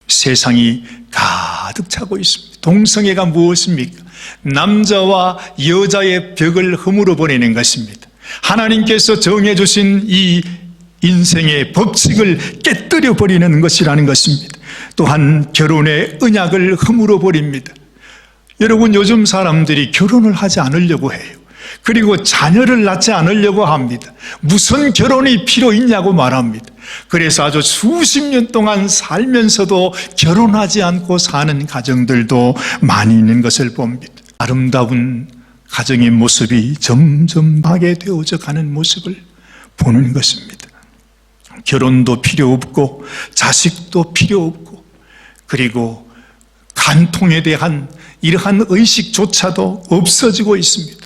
세상이 가득 차고 있습니다. 동성애가 무엇입니까? 남자와 여자의 벽을 허물어 버리는 것입니다. 하나님께서 정해주신 이 인생의 법칙을 깨뜨려 버리는 것이라는 것입니다. 또한 결혼의 언약을 허물어 버립니다. 여러분, 요즘 사람들이 결혼을 하지 않으려고 해요. 그리고 자녀를 낳지 않으려고 합니다. 무슨 결혼이 필요 있냐고 말합니다. 그래서 아주 수십 년 동안 살면서도 결혼하지 않고 사는 가정들도 많이 있는 것을 봅니다. 아름다운 가정의 모습이 점점 파괴되어져 가는 모습을 보는 것입니다. 결혼도 필요 없고 자식도 필요 없고, 그리고 간통에 대한 이러한 의식조차도 없어지고 있습니다.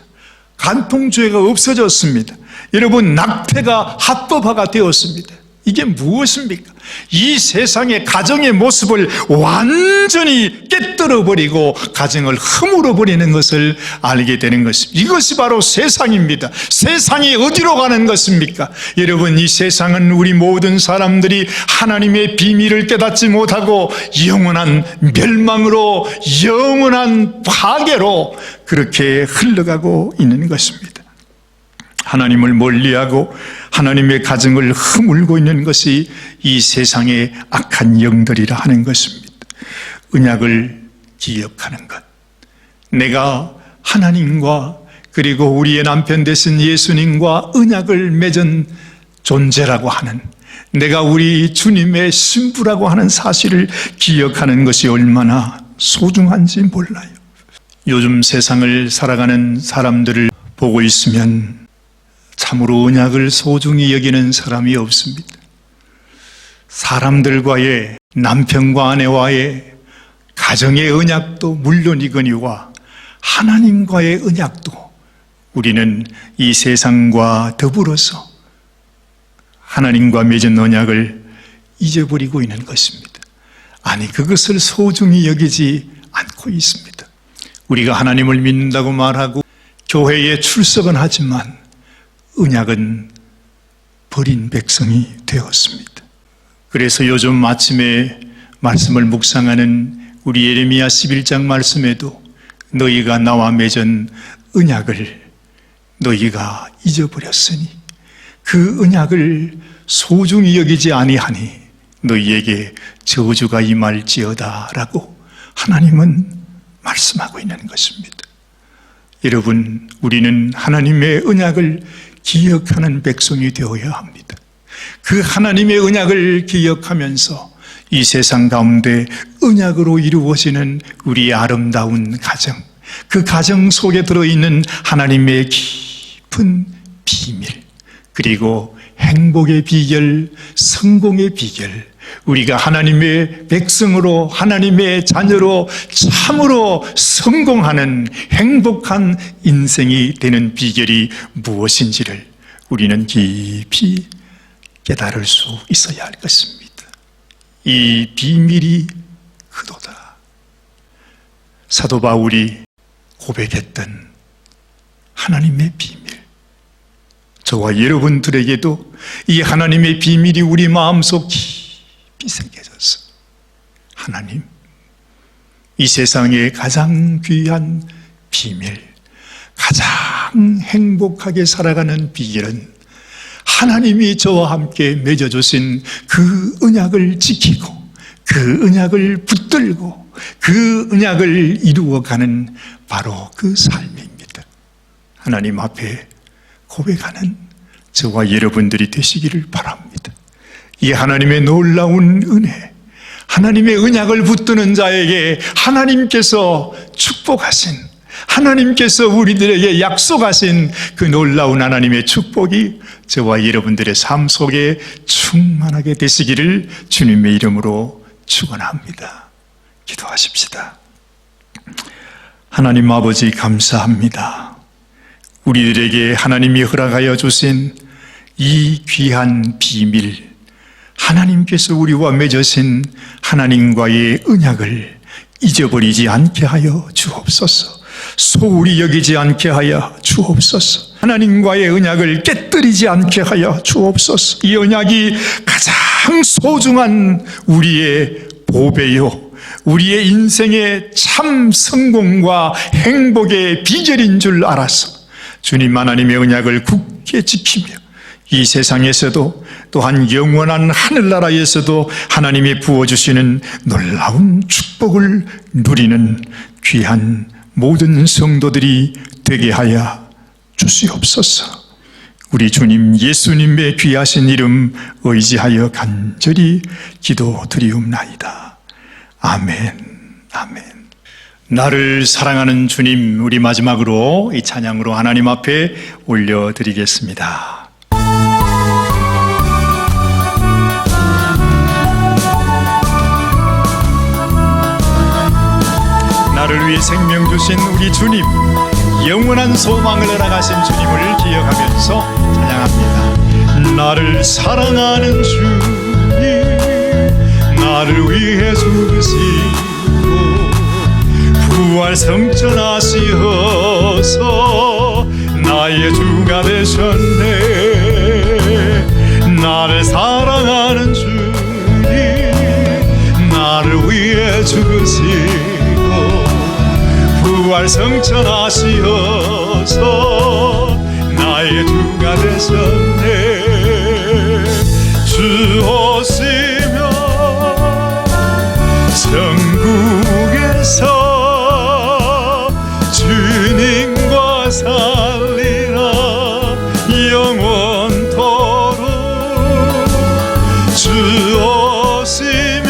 간통주의가 없어졌습니다. 여러분, 낙태가 합법화가 되었습니다. 이게 무엇입니까? 이 세상의 가정의 모습을 완전히 깨뜨려버리고 가정을 허물어버리는 것을 알게 되는 것입니다. 이것이 바로 세상입니다. 세상이 어디로 가는 것입니까? 여러분, 이 세상은 우리 모든 사람들이 하나님의 비밀을 깨닫지 못하고 영원한 멸망으로, 영원한 파괴로 그렇게 흘러가고 있는 것입니다. 하나님을 멀리하고 하나님의 가정을 허물고 있는 것이 이 세상의 악한 영들이라 하는 것입니다. 언약을 기억하는 것, 내가 하나님과 그리고 우리의 남편 되신 예수님과 언약을 맺은 존재라고 하는, 내가 우리 주님의 신부라고 하는 사실을 기억하는 것이 얼마나 소중한지 몰라요. 요즘 세상을 살아가는 사람들을 보고 있으면 참으로 언약을 소중히 여기는 사람이 없습니다. 사람들과의, 남편과 아내와의 가정의 언약도 물론이거니와 하나님과의 언약도 우리는 이 세상과 더불어서 하나님과 맺은 언약을 잊어버리고 있는 것입니다. 아니, 그것을 소중히 여기지 않고 있습니다. 우리가 하나님을 믿는다고 말하고 교회에 출석은 하지만 언약은 버린 백성이 되었습니다. 그래서 요즘 아침에 말씀을 묵상하는 우리 예레미야 11장 말씀에도 너희가 나와 맺은 언약을 너희가 잊어버렸으니 그 언약을 소중히 여기지 아니하니 너희에게 저주가 임할지어다 라고 하나님은 말씀하고 있는 것입니다. 여러분, 우리는 하나님의 언약을 기억하는 백성이 되어야 합니다. 그 하나님의 언약을 기억하면서 이 세상 가운데 언약으로 이루어지는 우리의 아름다운 가정, 그 가정 속에 들어있는 하나님의 깊은 비밀, 그리고 행복의 비결, 성공의 비결, 우리가 하나님의 백성으로, 하나님의 자녀로 참으로 성공하는 행복한 인생이 되는 비결이 무엇인지를 우리는 깊이 깨달을 수 있어야 할 것입니다. 이 비밀이 그도다. 사도 바울이 고백했던 하나님의 비밀, 저와 여러분들에게도 이 하나님의 비밀이 우리 마음속 깊이 새겨졌어. 하나님, 이 세상의 가장 귀한 비밀, 가장 행복하게 살아가는 비결은 하나님이 저와 함께 맺어주신 그 언약을 지키고 그 언약을 붙들고 그 언약을 이루어가는 바로 그 삶입니다. 하나님 앞에 고백하는 저와 여러분들이 되시기를 바랍니다. 이 하나님의 놀라운 은혜, 하나님의 언약을 붙드는 자에게 하나님께서 축복하신, 하나님께서 우리들에게 약속하신 그 놀라운 하나님의 축복이 저와 여러분들의 삶 속에 충만하게 되시기를 주님의 이름으로 축원합니다. 기도하십시다. 하나님 아버지, 감사합니다. 우리들에게 하나님이 허락하여 주신 이 귀한 비밀, 하나님께서 우리와 맺으신 하나님과의 언약을 잊어버리지 않게 하여 주옵소서. 소홀히 여기지 않게 하여 주옵소서. 하나님과의 언약을 깨뜨리지 않게 하여 주옵소서. 이 언약이 가장 소중한 우리의 보배요, 우리의 인생의 참 성공과 행복의 비결인 줄 알아서 주님 하나님의 언약을 굳게 지키며 이 세상에서도 또한 영원한 하늘나라에서도 하나님이 부어주시는 놀라운 축복을 누리는 귀한 모든 성도들이 되게 하여 주시옵소서. 우리 주님 예수님의 귀하신 이름 의지하여 간절히 기도드리옵나이다. 아멘. 아멘. 나를 사랑하는 주님, 우리 마지막으로 이 찬양으로 하나님 앞에 올려드리겠습니다. 나를 위해 생명 주신 우리 주님, 영원한 소망을 허락하신 주님을 기억하면서 찬양합니다. 나를 사랑하는 주님, 나를 위해 죽으시고 부활 성천하시어서 나의 주가 되셨네. 나를 사랑하는 주님, 나를 위해 죽으시고 부활 성천하시어서 나의 주가 되셨네. 주 오시면 천국에서 주님과 살리라 영원토록. 주 오시면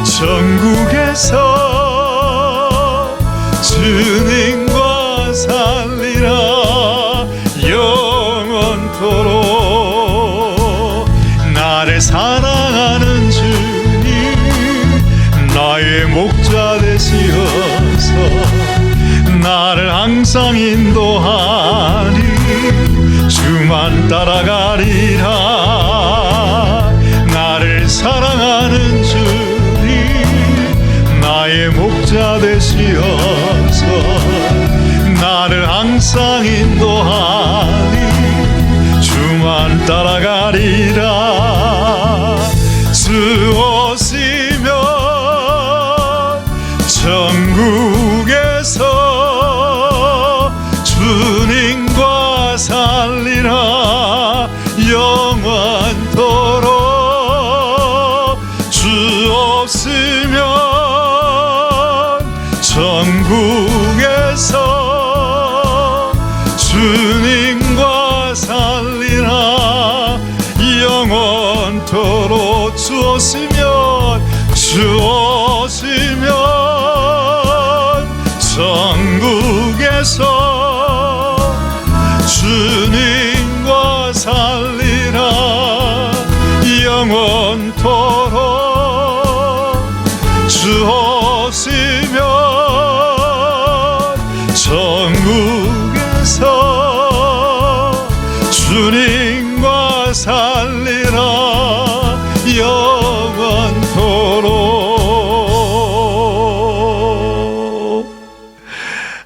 천국에서 주님과 살리라 영원토록. 나를 사랑하는 주님, 나의 목자 되시어서 나를 항상 인도하니 주만 따라가리라. 나를 사랑하는 주님, 나의 목자 되시어서 나를 항상 인도하니 주만 따라가리라. 주 오시면 천국에서 주님과 살리라 영원토록. 주 없으면 천국에서 주님과 살리라 영원토록. 주 오시면 천국에서 주님과 살리라 영원토록. 주 오시면 천국에서 주님과 살리라 영원토록.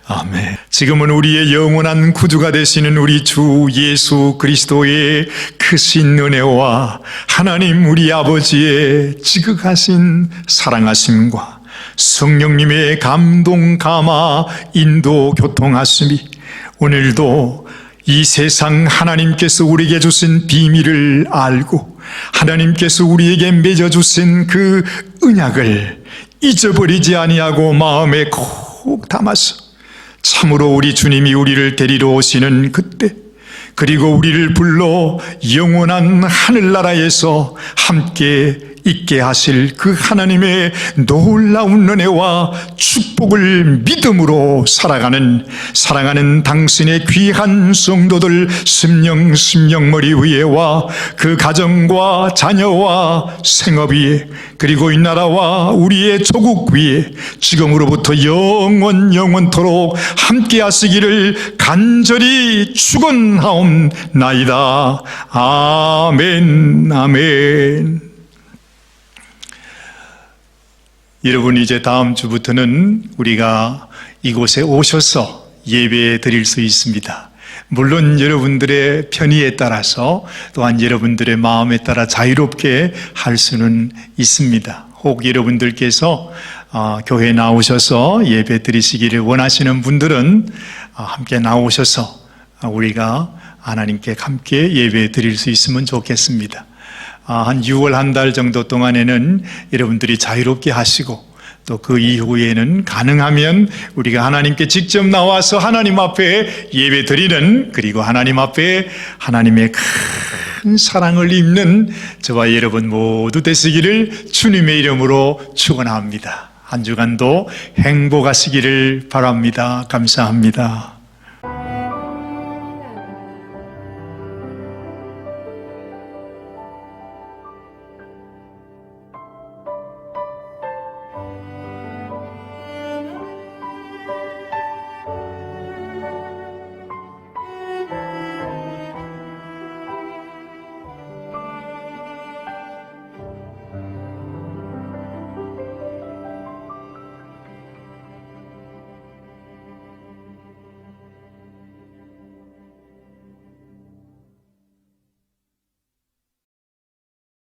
아멘. 지금은 우리의 영원한 구주가 되시는 우리 주 예수 그리스도의 크신 은혜와 하나님 우리 아버지의 지극하신 사랑하심과 성령님의 감동, 감화, 인도, 교통하심이 오늘도 이 세상 하나님께서 우리에게 주신 비밀을 알고 하나님께서 우리에게 맺어주신 그 언약을 잊어버리지 아니하고 마음에 콕 담아서 참으로 우리 주님이 우리를 데리러 오시는 그때, 그리고 우리를 불러 영원한 하늘나라에서 함께 있게 하실 그 하나님의 놀라운 은혜와 축복을 믿음으로 사랑하는 당신의 귀한 성도들 심령머리 위에와 그 가정과 자녀와 생업 위에, 그리고 이 나라와 우리의 조국 위에 지금으로부터 영원토록 함께 하시기를 간절히 축원하옵나이다. 아멘. 아멘. 여러분, 이제 다음 주부터는 우리가 이곳에 오셔서 예배 드릴 수 있습니다. 물론 여러분들의 편의에 따라서 또한 여러분들의 마음에 따라 자유롭게 할 수는 있습니다. 혹 여러분들께서 교회에 나오셔서 예배 드리시기를 원하시는 분들은 함께 나오셔서 우리가 하나님께 함께 예배 드릴 수 있으면 좋겠습니다. 한 6월 한 달 정도 동안에는 여러분들이 자유롭게 하시고 또 그 이후에는 가능하면 우리가 하나님께 직접 나와서 하나님 앞에 예배 드리는, 그리고 하나님 앞에 하나님의 큰 사랑을 입는 저와 여러분 모두 되시기를 주님의 이름으로 축원합니다. 한 주간도 행복하시기를 바랍니다. 감사합니다.